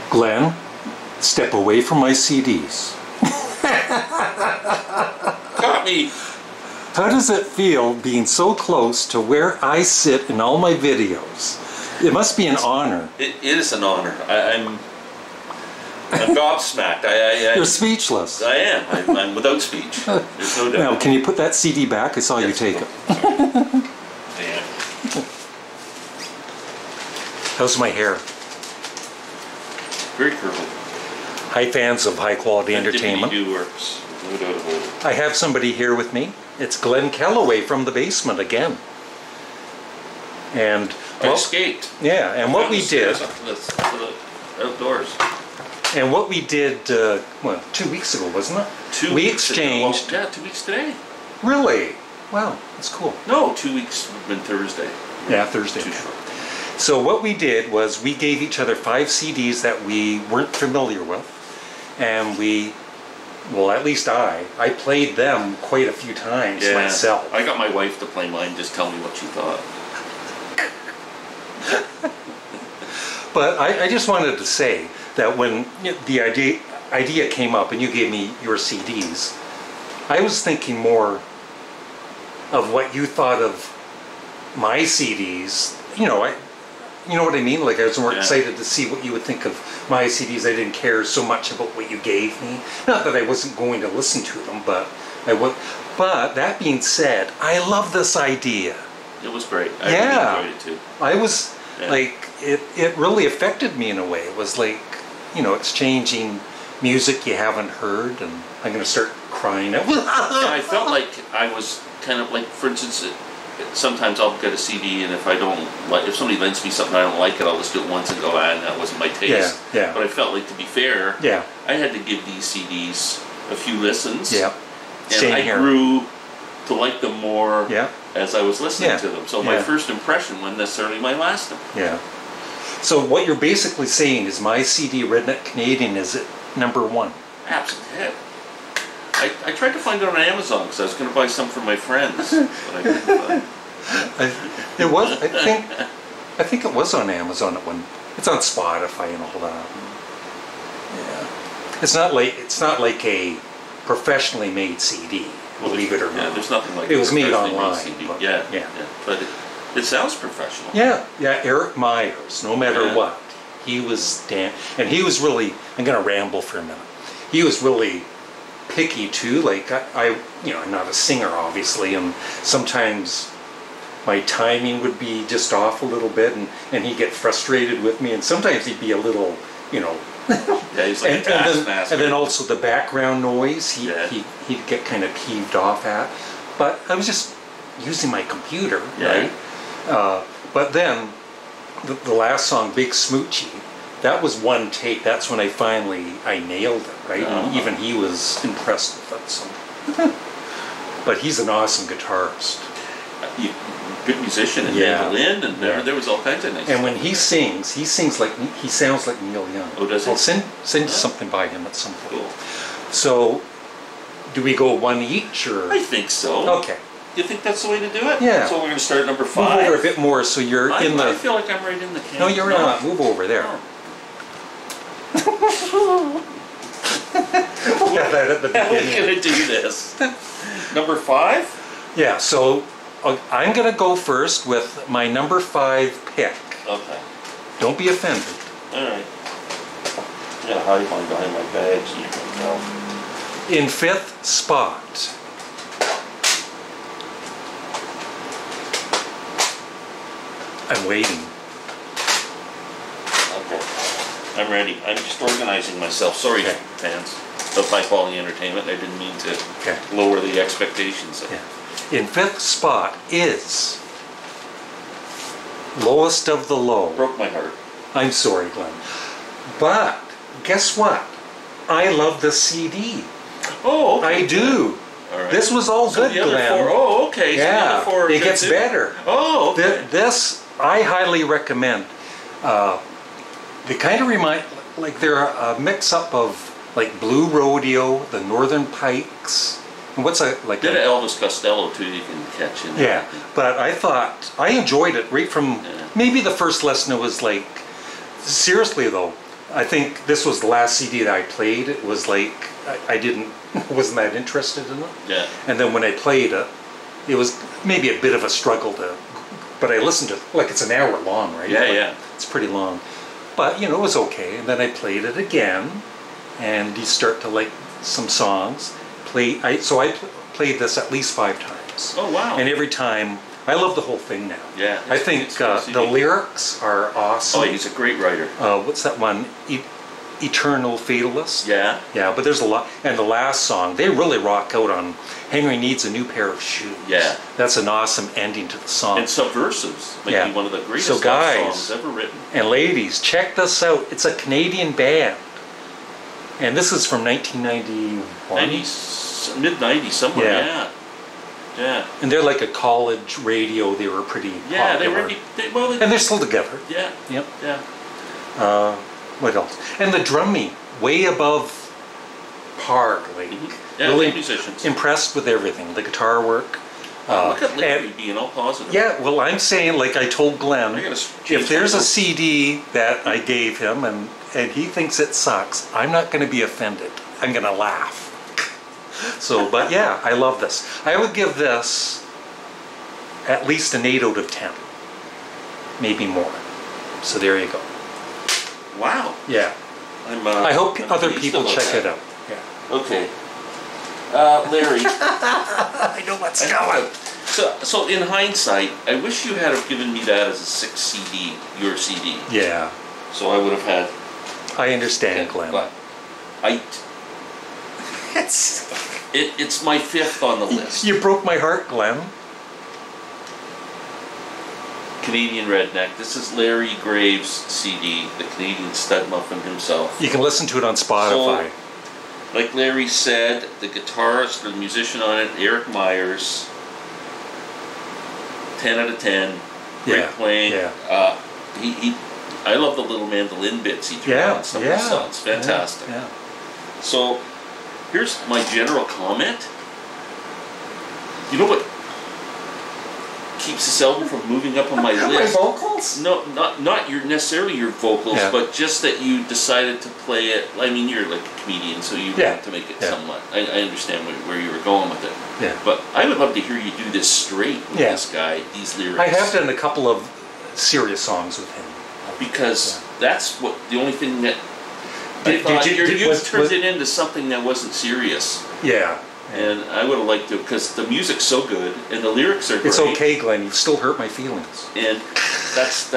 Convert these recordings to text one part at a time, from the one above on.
Glenn, step away from my CDs. Got me. How does it feel being so close to where I sit in all my videos? It must be an honor. It is an honor. I'm gobsmacked. You're speechless. I am. I'm without speech. There's no doubt. Now, can you put that CD back? I saw you take it. Damn. How's my hair? Very curly. Hi, fans of high quality entertainment. Do works. No doubt about it. I have somebody here with me. It's Glen Kellaway from the basement again. And I escaped. Yeah, and what we did. Outdoors. And what we did, well, 2 weeks ago, wasn't it? We exchanged. Yeah, 2 weeks today. Really? Wow, that's cool. No, 2 weeks would have been Thursday. Yeah, Thursday. Too short. So what we did was we gave each other 5 CDs that we weren't familiar with, and we, well, at least I played them quite a few times myself. I got my wife to play mine, just tell me what she thought. But I just wanted to say that when the idea came up and you gave me your CDs, I was thinking more of what you thought of my CDs. You know what I mean? Like I was more excited to see what you would think of my CDs. I didn't care so much about what you gave me. Not that I wasn't going to listen to them, but I would. But that being said, I love this idea. It was great. I really enjoyed it too. I was like, it really affected me in a way. It was like, exchanging music you haven't heard, and I'm going to start crying. And I felt like I was kind of like, for instance, sometimes I'll get a CD, and if somebody lends me something I don't like it, I'll just do it once and go, that wasn't my taste. Yeah. But I felt like, to be fair, I had to give these CDs a few listens. Yeah. And I grew to like them more as I was listening to them. So my first impression wasn't necessarily my last impression. Yeah. So what you're basically saying is my CD, Redneck Canadian, is at #1. Absolutely. I tried to find it on Amazon because I was going to buy some for my friends, but I couldn't find it. I think it was on Amazon at one. It's on Spotify and all that. Yeah. It's not like a professionally made CD. Believe it or not. Yeah, there's nothing like it was made online. CD. Yeah. But it sounds professional. Yeah. Eric Myers, no matter what, he was and he was really. I'm going to ramble for a minute. He was really picky too. Like I'm not a singer obviously, and sometimes my timing would be just off a little bit, and he'd get frustrated with me, and sometimes he'd be a little, he's like and then also the background noise he'd get kind of peeved off at. But I was just using my computer, right? But then the last song, Big Smoochie, that was one take. That's when I nailed it, right? And even he was impressed with it. So. But he's an awesome guitarist. Good musician and mandolin, and there was all kinds of nice. And when he sounds like Neil Young. Oh, does he? I'll send you something by him at some point. Cool. So, do we go one each, or? I think so. Okay. You think that's the way to do it? Yeah. So we're going to start at number 5. Move over a bit more, so you're in the. I feel like I'm right in the camp. No, you're not. Move over there. Oh. That at the beginning. How are we going to do this? Number 5? Yeah. So I'm going to go first with my number 5 pick. Okay. Don't be offended. All right. Yeah, hide mine behind my bag so you can tell. In 5th spot. I'm waiting. Okay. I'm ready. I'm just organizing myself. Sorry, fans of high quality entertainment. I didn't mean to lower the expectations. In 5th spot is Lowest of the Low. Broke my heart. I'm sorry, Glenn. But guess what? I love the CD. Oh, okay. I do. All right. This was all good, Glenn. Oh, okay. So the other 4 it gets better. Oh, okay. This I highly recommend. They kind of remind, like they're a mix-up of like Blue Rodeo, the Northern Pikes, and what's a like? Bit of Elvis Costello too. You can catch in there. Yeah, but I thought I enjoyed it right from maybe the first lesson. It was like, seriously though, I think this was the last CD that I played. It was like, wasn't that interested in it. Yeah. And then when I played it, it was maybe a bit of a struggle but I listened to it, like it's an hour long, right? Yeah, like, yeah. It's pretty long. But, it was okay. And then I played it again, and you start to like some songs. So I played this at least 5 times. Oh, wow. And every time, I love the whole thing now. Yeah. I think the lyrics are awesome. Oh, he's a great writer. What's that one? Eternal Fatalist? Yeah. Yeah, but there's a lot. And the last song, they really rock out on Henry Needs a New Pair of Shoes. Yeah. That's an awesome ending to the song. And Subversives might be one of the greatest love songs ever written. And ladies, check this out. It's a Canadian band. And this is from 1991. Mid-90s, somewhere, yeah. Yeah. And they're like a college radio. They were pretty popular. And they're still together. Yeah. Yep. Yeah. What else? And the drumming, way above par. Like, yeah, really musicians. Impressed with everything. The guitar work. Look at Larry being all positive. Yeah, well, I'm saying, like I told Glenn, if there's a CD that I gave him and he thinks it sucks, I'm not going to be offended. I'm going to laugh. So, but yeah, I love this. I would give this at least an 8 out of 10. Maybe more. So there you go. Wow. Yeah. I hope other people check it out. Yeah. Okay. Larry. I know what's going. So in hindsight, I wish you had have given me that as a 6 CD, your CD. Yeah. So I would have had. I understand, Glenn. But it's my 5th on the list. You broke my heart, Glenn. Canadian Redneck. This is Larry Graves' CD, the Canadian STUDMUFFIN himself. You can listen to it on Spotify. So, like Larry said, the guitarist, the musician on it, Eric Myers, 10 out of 10. Great playing. Yeah. I love the little mandolin bits he threw on some of the songs. Fantastic. Yeah. So, here's my general comment. You know what keeps this album from moving up on my list? My vocals? No, not necessarily your vocals, but just that you decided to play it. I mean, you're like a comedian, so you want to make it somewhat. I understand where you were going with it. Yeah. But I would love to hear you do this straight with this guy, these lyrics. I have done a couple of serious songs with him. Because that's the only thing that I thought you turned it into something that wasn't serious. Yeah. And I would have liked to, because the music's so good and the lyrics are great. It's okay, Glenn. You've still hurt my feelings. And that's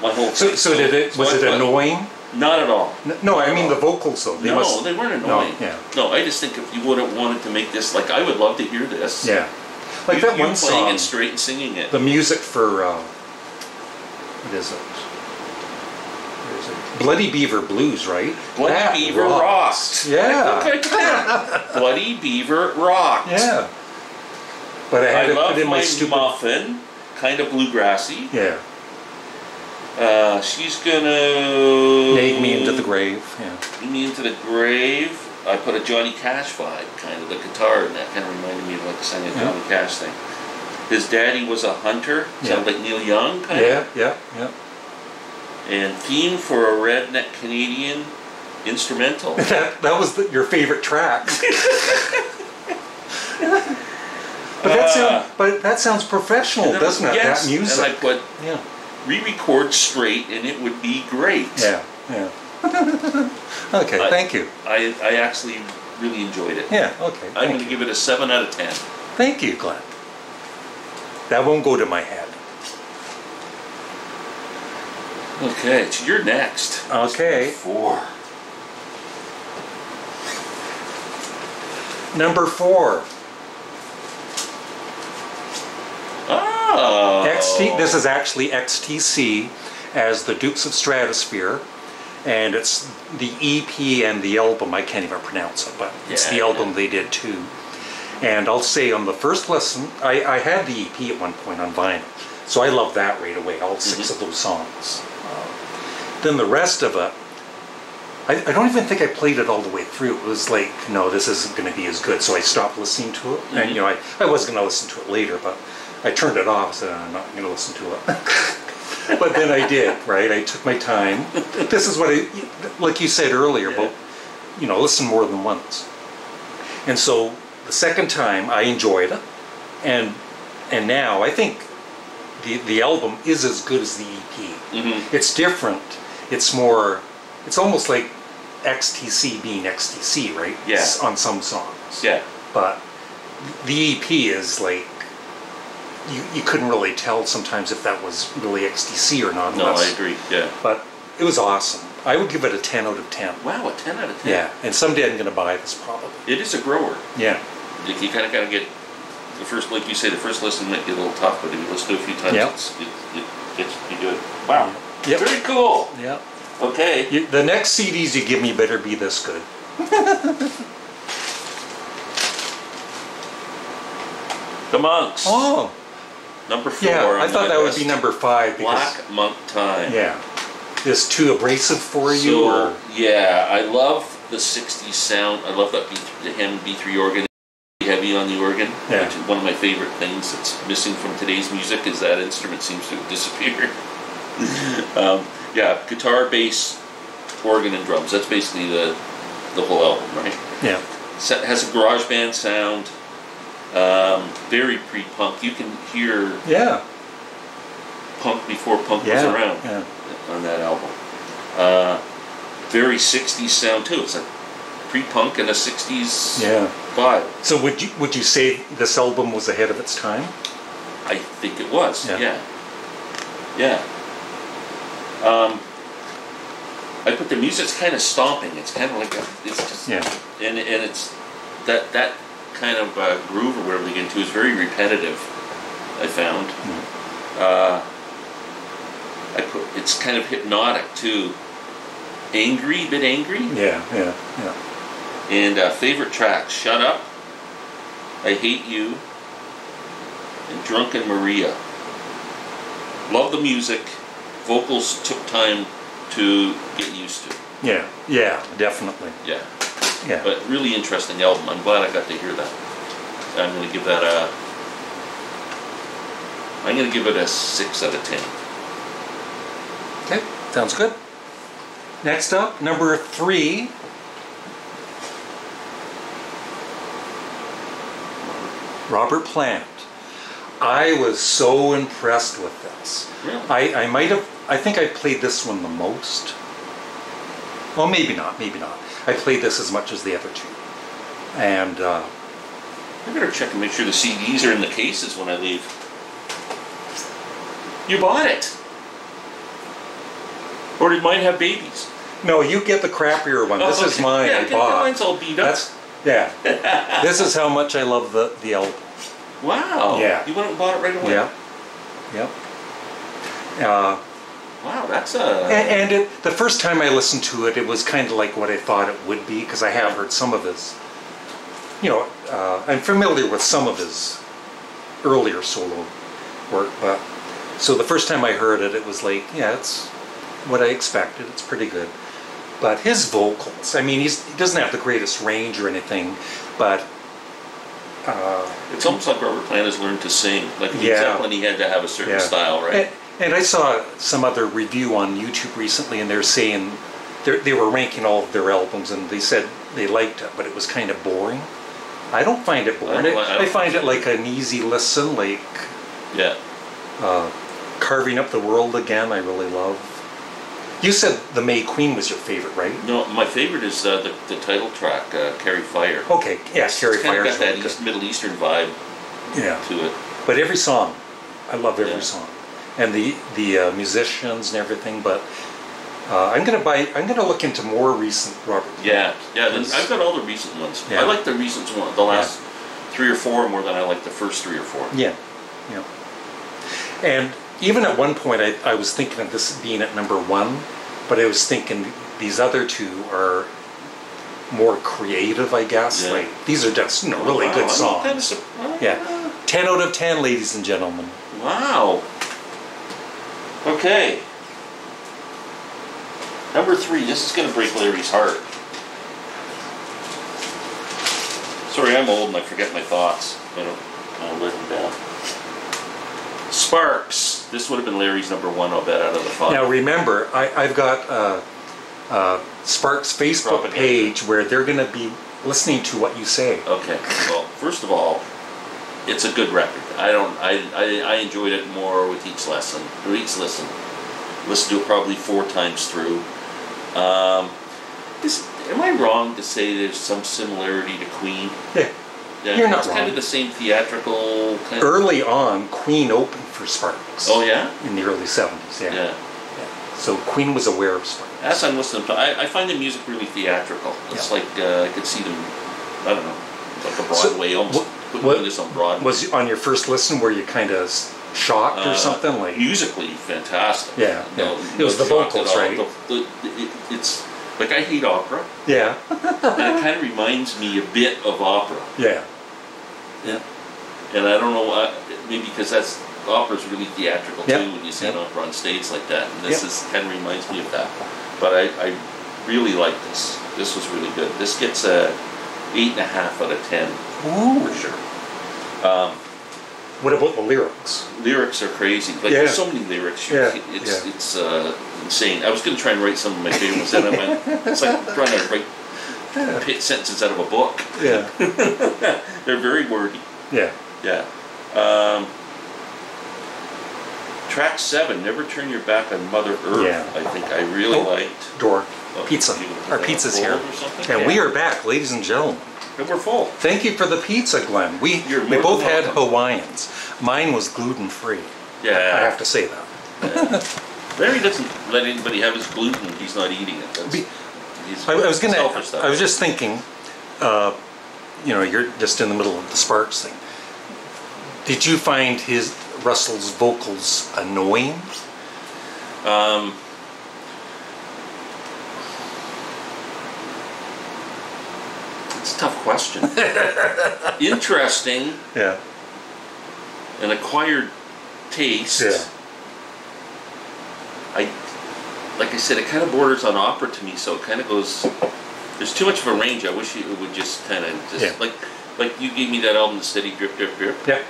my whole thing. So was it annoying? Not at all. No, I mean the vocals though. They weren't annoying. No, I just think if you would have wanted to make this, like I would love to hear this. Yeah. Like that one song. Playing it straight and singing it. The music for, what is it? Bloody Beaver Blues, right? Bloody Beaver rocked. Yeah. Bloody Beaver rocked. Yeah. But I had to put in my stupid muffin, kind of bluegrassy. Yeah. She's gonna Nade Me Into the Grave. Yeah. Nade Me Into the Grave. I put a Johnny Cash vibe, kind of the guitar, and that kind of reminded me of like the Johnny Cash thing. His daddy was a hunter. Sounds like Neil Young, kind of. Yeah. And Theme for a Redneck Canadian instrumental. that was your favorite track. But that sounds professional, doesn't it? Yes, that music. And I put re-record straight, and it would be great. Yeah. Okay, thank you. I actually really enjoyed it. Yeah. Okay. I'm going to give it a 7 out of 10. Thank you, Glenn. That won't go to my head. Okay, so you're next. Okay. 4. Number 4. Oh. This is actually XTC as the Dukes of Stratosphere, and it's the EP and the album. I can't even pronounce it, but it's the album they did too. And I'll say on the first listen, I had the EP at one point on vinyl, so I love that right away, all 6 of those songs. Then the rest of it, I don't even think I played it all the way through. It was like, no, this isn't going to be as good, so I stopped listening to it. And I was going to listen to it later, but I turned it off, so I'm not going to listen to it. But then I did, right? I took my time. This is what like you said earlier, about, listen more than once. And so the second time I enjoyed it, and now I think the album is as good as the EP. Mm-hmm. It's different. It's more. It's almost like XTC being XTC, right? Yeah. On some songs. Yeah. But the EP is like, you couldn't really tell sometimes if that was really XTC or not. No, I agree. Yeah. But it was awesome. I would give it a 10 out of 10. Wow, a 10 out of 10. Yeah, and someday I'm going to buy this probably. It is a grower. Yeah. Like, you kind of got to get the first, like you say, the first listen might get a little tough, but if you listen to it a few times, it gets pretty good. Wow. Yep. Very cool. Yeah. Okay. The next CDs you give me better be this good. The Monks. Oh. Number 4. Yeah, I thought that would be number 5. Because, Black Monk Time. Yeah. Is too abrasive for you? So, or? yeah, I love the 60s sound. I love that the Hammond B3 organ. Heavy on the organ. Yeah. Which is one of my favorite things that's missing from today's music, is that instrument seems to have disappeared. Yeah, guitar, bass, organ, and drums. That's basically the whole album, right? Yeah. Has a garage band sound. Very pre-punk. You can hear punk before punk was around on that album. Very 60s sound too. It's like pre-punk and a 60s vibe. So would you say this album was ahead of its time? I think it was. Yeah. I put the music's kind of stomping. It's kind of like it's just and it's that kind of groove or whatever they get into is very repetitive. I found. It's kind of hypnotic too. Angry, bit angry. Yeah. And favorite tracks: "Shut Up," "I Hate You," and "Drunken Maria." Love the music. Vocals took time to get used to. Yeah, definitely. Yeah. Yeah. But really interesting album. I'm glad I got to hear that. I'm going to give that a 6 out of 10. Okay, sounds good. Next up, number 3. Robert Plant. I was so impressed with this. Really? I think I played this one the most. Well, maybe not. I played this as much as the other two. And I better check and make sure the CDs are in the cases when I leave. You bought it? Or did mine have babies? no, you get the crappier one. This is mine. I bought. Mine's all beat up. This is how much I love the album. Wow. Yeah. You went and bought it right away? Yep. Wow, that's a... And the first time I listened to it, it was kind of like what I thought it would be, because I have heard some of his, I'm familiar with some of his earlier solo work, but so the first time I heard it, it was like, it's what I expected. It's pretty good. But his vocals, I mean, he doesn't have the greatest range or anything, but... it's almost like Robert Plant has learned to sing. Like Led Zeppelin, he had to have a certain style, right? And I saw some other review on YouTube recently, and they're saying they were ranking all of their albums, and they said they liked it, but it was kind of boring. I don't find it boring. I find it like an easy listen, like Carving Up the World Again. I really love. You said The May Queen was your favorite, right? No, my favorite is the title track, Carry Fire. Okay, yes, Carry Fire. It's got that Middle Eastern vibe to it. But every song, I love every song. And the musicians and everything, but I'm gonna look into more recent Robert. I've got all the recent ones. I like the recent one, the last 3 or 4 more than I like the first 3 or 4. Yeah. And even at one point, I was thinking of this being at number 1, but I was thinking these other 2 are more creative, I guess. Yeah. Like these are just really good songs. 10 out of 10, ladies and gentlemen. Wow. Okay. Number 3. This is going to break Larry's heart. Sorry, I'm old and I forget my thoughts. I don't let them down. Sparks. This would have been Larry's number one, I'll bet, out of the 5. Now remember, I've got Sparks' Facebook page where they're going to be listening to what you say. Okay. Well, first of all, it's a good record. I enjoyed it more with each lesson, or each listen. Listened to it probably 4 times through. Am I wrong to say there's some similarity to Queen? Yeah. Yeah, You're not it's wrong. kind of the same theatrical kind Early on, Queen opened for Sparks. Oh yeah? In the early 70s, yeah. Yeah. So Queen was aware of Sparks. As I'm listening to I find the music really theatrical. It's like I could see them, I don't know, like a Broadway, almost putting this on Broadway. Was on your first listen were you kind of shocked or something? Like musically fantastic. Yeah, it was the vocals, right? It's like, I hate opera. Yeah. And it kind of reminds me a bit of opera. Yeah. Yeah. And I don't know, maybe because opera's really theatrical too when you see an opera on stage like that. And this kind of reminds me of that. But I really like this. This was really good. This gets a 8.5 out of 10. Ooh. For sure. What about the lyrics? Lyrics are crazy. Like there's so many lyrics. It's insane. I was going to try and write some of my favorites, and I went, it's like trying to write sentences out of a book. Yeah. They're very wordy. Yeah. Yeah. Track 7, Never Turn Your Back on Mother Earth. Yeah. I think I really liked. Door. Pizza. Our pizza's here. And we are back, ladies and gentlemen. And we're full. Thank you for the pizza, Glenn. We both had Hawaiians. Mine was gluten-free. Yeah. I have to say that. Yeah. Larry doesn't let anybody have his gluten if he's not eating it. I was just thinking, you're just in the middle of the Sparks thing. Did you find Russell's vocals annoying? It's a tough question. Interesting. Yeah. An acquired taste. Yeah. Like I said, it kind of borders on opera to me, so it kind of goes. There's too much of a range. I wish it would just kind of like you gave me that album, The Steady Drip Drip Drip. Yeah.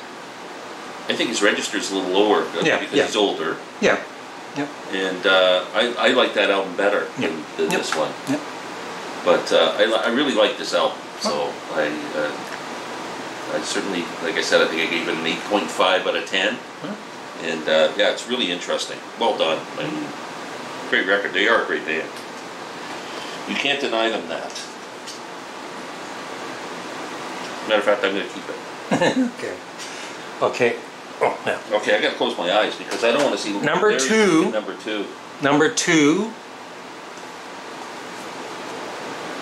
I think his register's a little lower because he's older. Yeah. Yep. And I like that album better than this one. Yep. But I really like this album, so I certainly, like I said, I think I gave it an 8.5 out of 10. And it's really interesting. Well done. I mean, great record. They are a great band. You can't deny them that. Matter of fact, I'm going to keep it. Okay. Oh, yeah. Okay, I got to close my eyes because I don't want to see Number 2. Number 2. Number 2.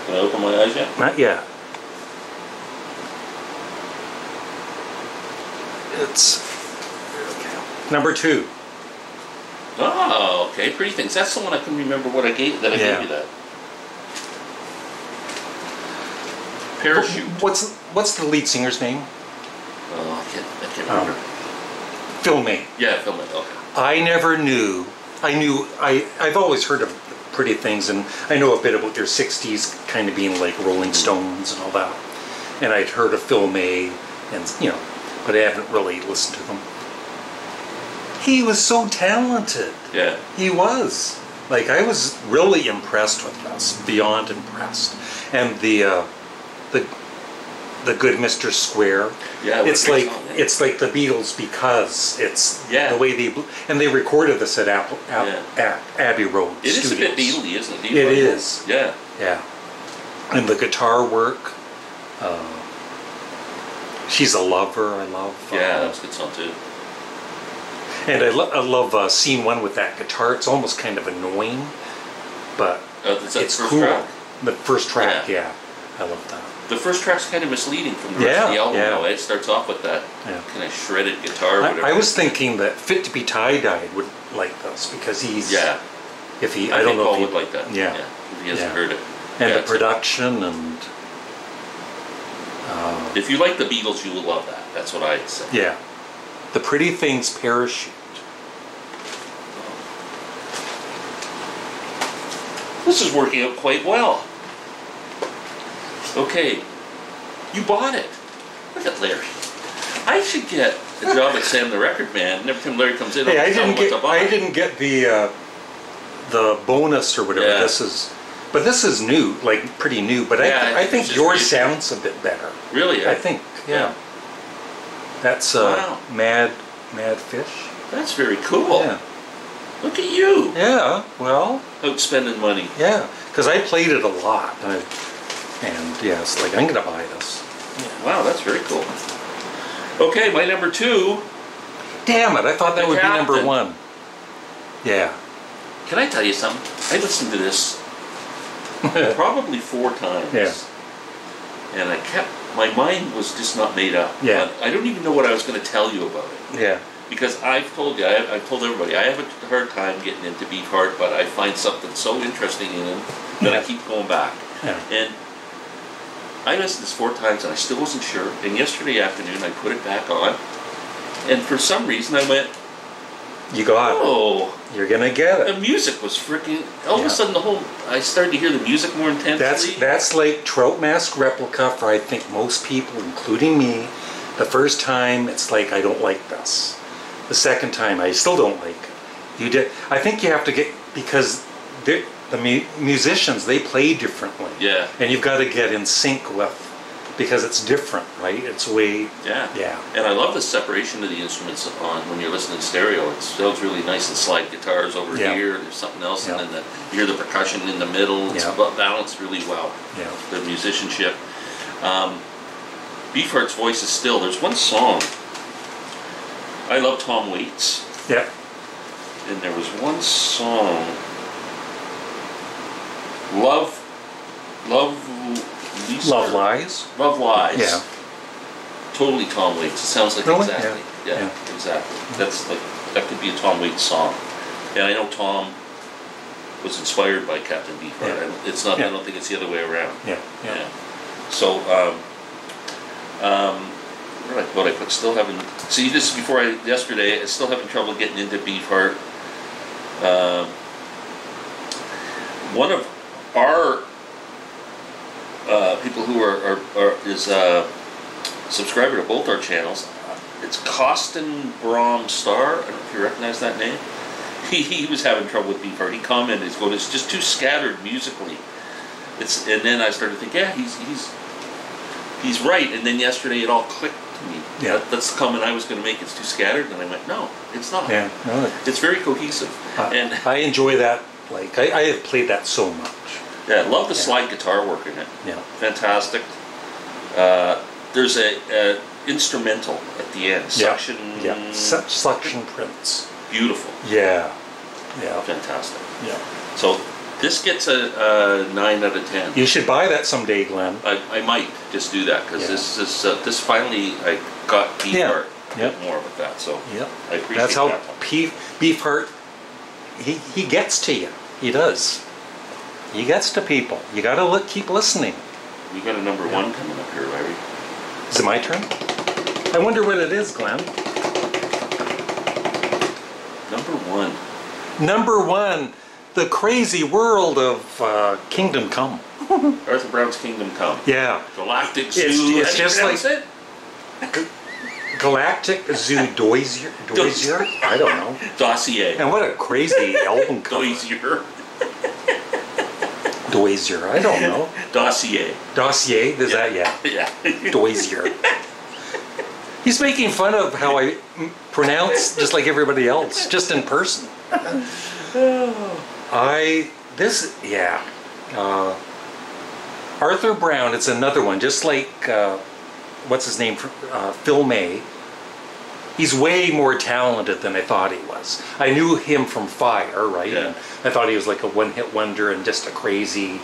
Can I open my eyes yet? Not yet. It's number 2. Oh, okay. Pretty Things. That's the one I couldn't remember what I gave you that. Parachute. What's the lead singer's name? Oh, I can't remember. Phil May. Yeah, Phil May. Okay. I never knew. I've always heard of Pretty Things, and I know a bit about their 60s kind of being like Rolling Stones and all that. And I'd heard of Phil May, and but I haven't really listened to them. He was so talented. Yeah. He was. Like, I was really impressed with this, beyond impressed. And the Good Mr. Square. Yeah, it's like the Beatles because it's the way they recorded this at Abbey Road Studios. It is a bit Beatley, isn't it? It is. Yeah. Yeah. And the guitar work. She's a Lover. I love. Yeah, that's a good song too. And I love scene 1 with that guitar. It's almost kind of annoying, but it's cool. The first track, yeah. I love that. The first track's kind of misleading from the rest of the album, though. It starts off with that kind of shredded guitar. I was thinking that Fit to Be Tie-Dyed would like this because he's. Yeah. If he, I don't think know Paul if would like that. Yeah. If he hasn't heard it. And the production and. If you like the Beatles, you will love that. That's what I'd say. Yeah. The Pretty Things Parachute. This is working out quite well. Okay, you bought it. Look at Larry. I should get a job at Sam the Record Man. And every time Larry comes in, Hey, I'll tell him what to buy. I didn't get the bonus or whatever. Yeah. But this is new, like pretty new. But Yeah, I think it's yours just sounds a bit better. Really? I think, yeah. That's Wow. Mad Fish. That's very cool. Yeah. Look at you. Yeah. Well. Out spending money. Yeah. Because I played it a lot, and yeah, it's like I'm gonna buy this. Yeah. Wow, that's very cool. Okay, my number 2. Damn it! I thought that The would be number Captain. 1. Yeah. Can I tell you something? I listened to this probably 4 times. Yeah. And my mind was just not made up. Yeah. I don't even know what I was going to tell you about it. Yeah. Because I've told you, I've told everybody, I have a hard time getting into Beefheart, but I find something so interesting in him that I keep going back. Yeah. And I listened to this 4 times and I still wasn't sure. And yesterday afternoon I put it back on. And for some reason I went, You got it. oh, You're gonna get it. the music was freaking, all of a sudden I started to hear the music more intensely. That's like Trout Mask Replica for I think most people, including me. The first time it's like I don't like this. The second time I still don't like it. I think you have to get, because the musicians, they play differently. Yeah. And you've got to get in sync with, because it's different, right? It's way. Yeah. Yeah. And I love the separation of the instruments on when you're listening stereo. It sounds really nice, and slide guitars over Yeah. here, and there's something else, Yeah. and then you hear the percussion in the middle. It's balanced really well. Yeah. The musicianship. Beefheart's voice is still, there's one song. I love Tom Waits. Yeah. And there was one song, Love Lies. Love Lies. Yeah. Totally Tom Waits. It sounds like Really? exactly. Yeah, exactly. That's like, that could be a Tom Waits song. And I know Tom was inspired by Captain Beefheart. Yeah. It's not. Yeah. I don't think it's the other way around. Yeah. Yeah. So, where did I put? Still having. See, this is before yesterday. I still having trouble getting into Beefheart. One of our people who is a subscriber to both our channels. It's Costin Brom Star. I don't know if you recognize that name. He was having trouble with Beefheart. He commented, he's going, it's just too scattered musically. And then I started to think, yeah, he's right. And then yesterday it all clicked to me. Yeah. That's the comment I was going to make. It's too scattered. And I went, no, it's not. Yeah. No, It's very cohesive. And I enjoy that. Like I have played that so much. yeah, I love the slide guitar work in it. Yeah. Fantastic. There's a instrumental at the end. Suction. Yeah. Suction Prince. Beautiful. Yeah. Yeah. Fantastic. Yeah. So this gets a 9 out of 10. You should buy that someday, Glenn. I might just do that because this finally I got Beefheart more with that. So I appreciate That's how that. Beefheart. He gets to you. He does. He gets to people. You got to keep listening. We got a number 1 coming up here, Larry. Is it my turn? I wonder what it is, Glenn. Number 1. Number 1, The Crazy World of Kingdom Come. Arthur Brown's Kingdom Come. Yeah. Galactic Zoo. It's just like it? Galactic Zoo Doisier. I don't know. Dossier. And what a crazy album cover. Doisier. I don't know. Dossier. Dossier. Is that Yeah. Doisier. He's making fun of how I pronounce just like everybody else, just in person. Arthur Brown, it's another one, just like, what's his name, Phil May. He's way more talented than I thought he was. I knew him from Fire, right? Yeah. And I thought he was like a one-hit wonder and just a crazy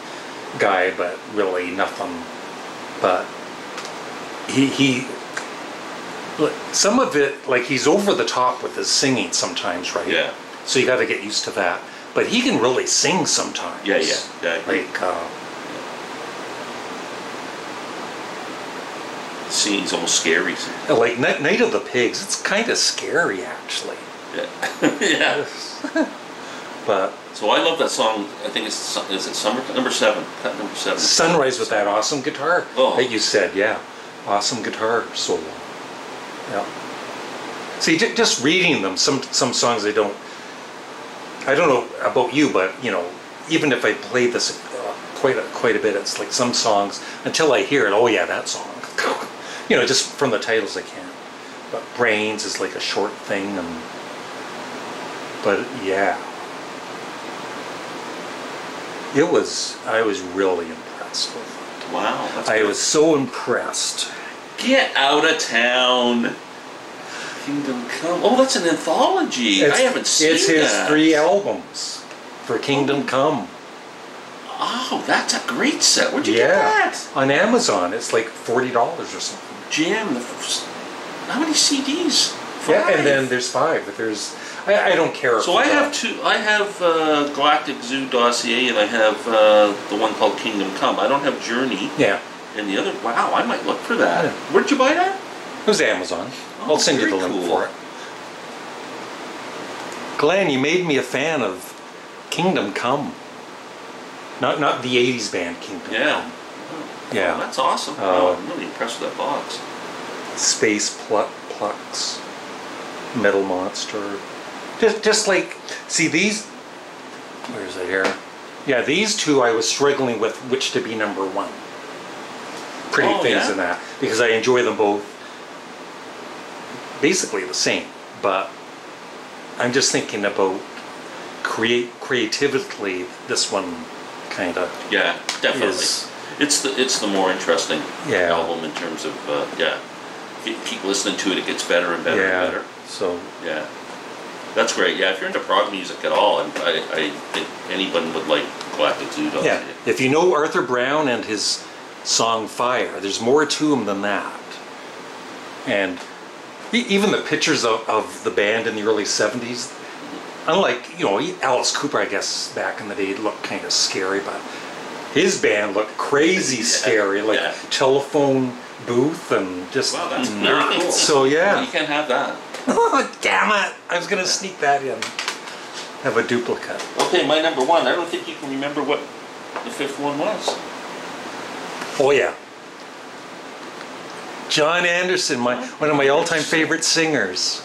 guy, but really nothing. But he some of it, like he's over the top with his singing sometimes, right? Yeah. So you got to get used to that. But he can really sing sometimes. Yeah. I agree. Like, Scene's almost scary. like Night of the Pigs, it's kind of scary actually. Yeah. Yeah. But So I love that song. I think is it Summer number 7? Cut number 7. Sunrise with that awesome guitar Oh. that you said, yeah, awesome guitar solo. Yeah. See, just reading them, some songs I don't know about you, but you know, even if I play this quite a bit, it's like some songs until I hear it. Oh yeah, that song. You know, just from the titles I can't. But Brains is like a short thing, but yeah, I was really impressed with it. Wow, I was so impressed. Get Out of Town. Kingdom Come. Oh, that's an anthology. I haven't seen that. It's his 3 albums for Kingdom Come. Oh, that's a great set. Where'd you get that? On Amazon. It's like $40 or something. Jam. How many CDs? 5. Yeah, and then there's 5. But there's I don't care. So I have 2. I have Galactic Zoo Dossier, and I have the one called Kingdom Come. I don't have Journey. Yeah. And the other. Wow, I might look for that. Yeah. Where'd you buy that? It was Amazon. I'll send you the link for it. Glenn, you made me a fan of Kingdom Come. Not the 80s band Kingdom Come. Yeah. Oh, that's awesome. I'm really impressed with that box. Space Plucks, Metal Monster. Just like, see these, where's it here? Yeah, these 2 I was struggling with which to be number 1. Pretty Things in that, because I enjoy them both basically the same, but I'm just thinking about creatively, this one kind of definitely it's the more interesting album in terms of if you keep listening to it, it gets better and better and better. So that's great. If you're into prog music at all, I think anyone would like Galactic Zoo. If you know Arthur Brown and his song Fire, there's more to him than that. And even the pictures of the band in the early 70s, unlike, you know, Alice Cooper, I guess, back in the day, looked kind of scary, but his band looked crazy scary, like telephone booth and just that's very cool. So yeah. You can't have that. Oh, damn it! I was going to sneak that in. Have a duplicate. Okay, my number 1. I don't think you can remember what the 5th one was. Oh yeah. John Anderson, one of my all-time favorite singers.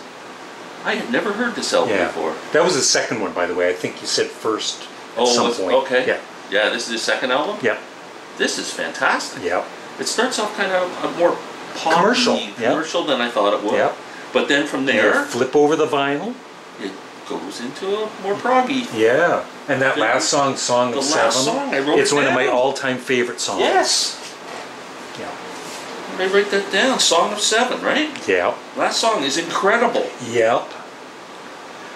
I had never heard this album before. That was his second one, by the way. I think you said first at some point. Okay. Yeah, this is his second album? Yep. This is fantastic. Yep. It starts off kind of a more poppy commercial than I thought it would. Yep. But then from there, flip over the vinyl. It goes into a more proggy. Yeah. And that last song, Song of Seven. The last song, I wrote it's one of my all-time favorite songs. Yes. Yeah. I write that down. Song of 7, right? Yeah. Last song is incredible. Yep.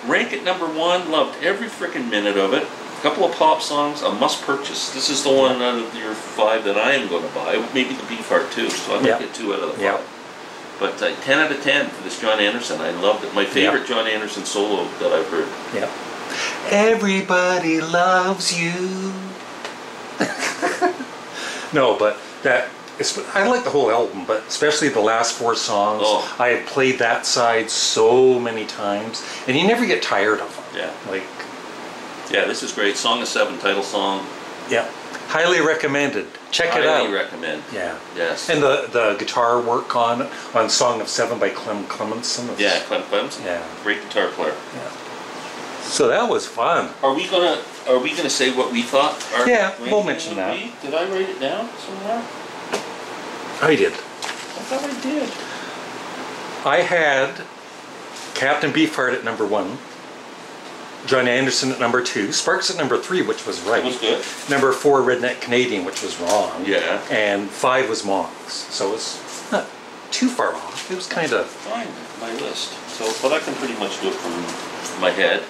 Rank it number 1. Loved every freaking minute of it. A couple of pop songs, a must purchase. This is the one out of your 5 that I am going to buy. Maybe the Beefheart too. So I might get 2 out of the 5. But 10 out of 10 for this John Anderson. I loved it. My favorite John Anderson solo that I've heard. Yeah. Everybody loves you. No, but I like the whole album, but especially the last 4 songs. Oh. I have played that side so many times, and you never get tired of them. Yeah. Yeah, this is great. Song of 7, title song. Yeah. Highly recommended. Check it out. Highly recommend. Yeah. Yes. And the guitar work on Song of 7 by Clem Clemenson. Clem Clemenson. Yeah. Great guitar player. Yeah. So that was fun. Are we gonna say what we thought? We'll mention that. Did I write it down somewhere? I did. I thought I did. I had Captain Beefheart at number 1, John Anderson at number 2, Sparks at number 3, which was right. That was good. Number 4, Redneck Canadian, which was wrong. Yeah. And 5 was Monks. So it was not too far off. It was kind of... Fine, my list. But I can pretty much do it from my head.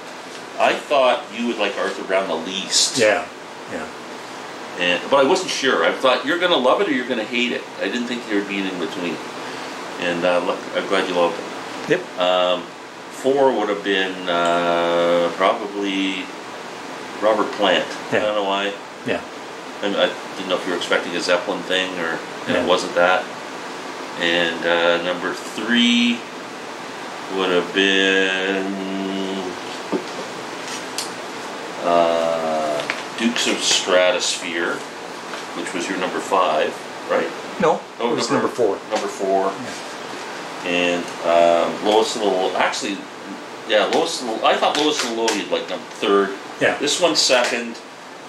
I thought you would like Arthur Brown the least. Yeah. But I wasn't sure. I thought you're going to love it or you're going to hate it. I didn't think there would be an in between. And look, I'm glad you loved it. Yep. 4 would have been probably Robert Plant. I don't know why. Yeah. I didn't know if you were expecting a Zeppelin thing and it wasn't that. And number 3 would have been Dukes of Stratosphere, which was your number 5, right? No, it was number 4. Number 4. And Lois and the actually, yeah, Lois and I thought Lois and the Lowly like them third. Yeah. This one's second,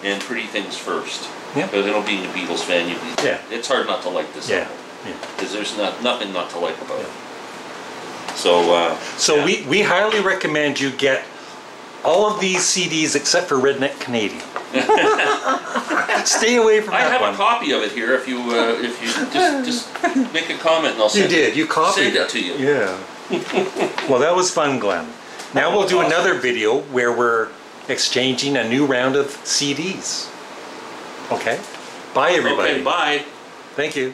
and Pretty Things first. Yeah. Because being a Beatles fan, yeah, it's hard not to like this album. Yeah. Because there's nothing not to like about it. So yeah. we highly recommend you get all of these CDs except for Redneck Canadian. Stay away from that one. I have a copy of it here. If you just make a comment and I'll send it. You did. You copied it to you. Yeah. Well, that was fun, Glenn. Now we'll do another video where we're exchanging a new round of CDs. Okay? Bye, everybody. Okay, bye. Thank you.